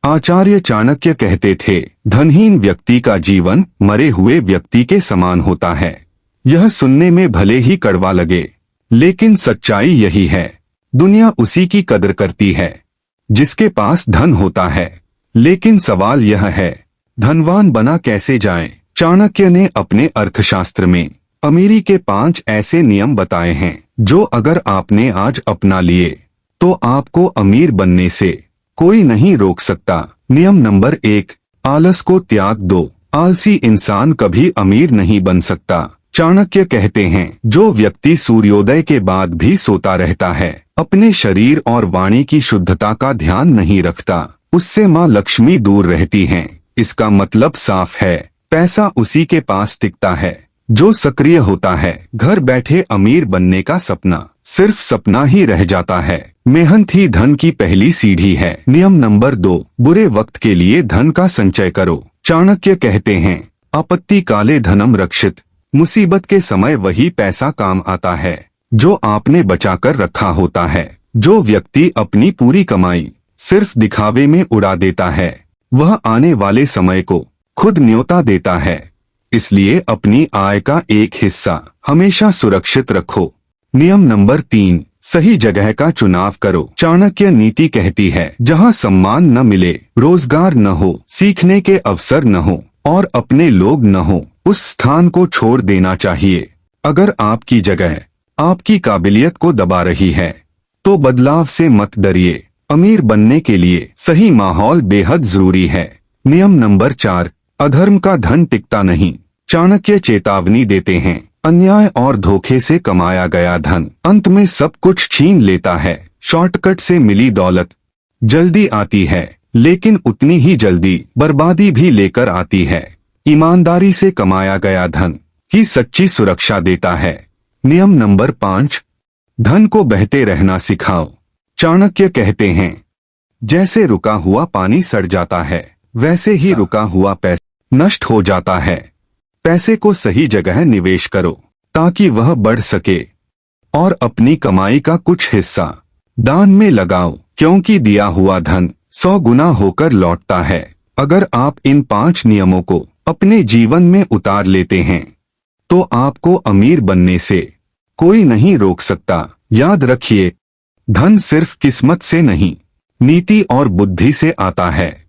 आचार्य चाणक्य कहते थे, धनहीन व्यक्ति का जीवन मरे हुए व्यक्ति के समान होता है। यह सुनने में भले ही कड़वा लगे, लेकिन सच्चाई यही है। दुनिया उसी की कदर करती है जिसके पास धन होता है। लेकिन सवाल यह है, धनवान बना कैसे जाएं? चाणक्य ने अपने अर्थशास्त्र में अमीरी के 5 ऐसे नियम बताए हैं जो अगर आपने आज अपना लिए तो आपको अमीर बनने से कोई नहीं रोक सकता। नियम नंबर 1, आलस को त्याग दो। आलसी इंसान कभी अमीर नहीं बन सकता। चाणक्य कहते हैं, जो व्यक्ति सूर्योदय के बाद भी सोता रहता है, अपने शरीर और वाणी की शुद्धता का ध्यान नहीं रखता, उससे माँ लक्ष्मी दूर रहती हैं। इसका मतलब साफ है, पैसा उसी के पास टिकता है जो सक्रिय होता है। घर बैठे अमीर बनने का सपना सिर्फ सपना ही रह जाता है। मेहनत ही धन की पहली सीढ़ी है। नियम नंबर 2, बुरे वक्त के लिए धन का संचय करो। चाणक्य कहते हैं, आपत्ति काले धनम रक्षित। मुसीबत के समय वही पैसा काम आता है जो आपने बचाकर रखा होता है। जो व्यक्ति अपनी पूरी कमाई सिर्फ दिखावे में उड़ा देता है, वह आने वाले समय को खुद न्योता देता है। इसलिए अपनी आय का एक हिस्सा हमेशा सुरक्षित रखो। नियम नंबर 3, सही जगह का चुनाव करो। चाणक्य नीति कहती है, जहाँ सम्मान न मिले, रोजगार न हो, सीखने के अवसर न हो और अपने लोग न हो, उस स्थान को छोड़ देना चाहिए। अगर आपकी जगह आपकी काबिलियत को दबा रही है तो बदलाव से मत डरिए। अमीर बनने के लिए सही माहौल बेहद जरूरी है। नियम नंबर 4, अधर्म का धन टिकता नहीं। चाणक्य चेतावनी देते हैं, अन्याय और धोखे से कमाया गया धन अंत में सब कुछ छीन लेता है। शॉर्टकट से मिली दौलत जल्दी आती है, लेकिन उतनी ही जल्दी बर्बादी भी लेकर आती है। ईमानदारी से कमाया गया धन ही सच्ची सुरक्षा देता है। नियम नंबर 5, धन को बहते रहना सिखाओ। चाणक्य कहते हैं, जैसे रुका हुआ पानी सड़ जाता है, वैसे ही रुका हुआ पैसा नष्ट हो जाता है। पैसे को सही जगह निवेश करो ताकि वह बढ़ सके और अपनी कमाई का कुछ हिस्सा दान में लगाओ, क्योंकि दिया हुआ धन 100 गुना होकर लौटता है। अगर आप इन 5 नियमों को अपने जीवन में उतार लेते हैं तो आपको अमीर बनने से कोई नहीं रोक सकता। याद रखिए, धन सिर्फ किस्मत से नहीं, नीति और बुद्धि से आता है।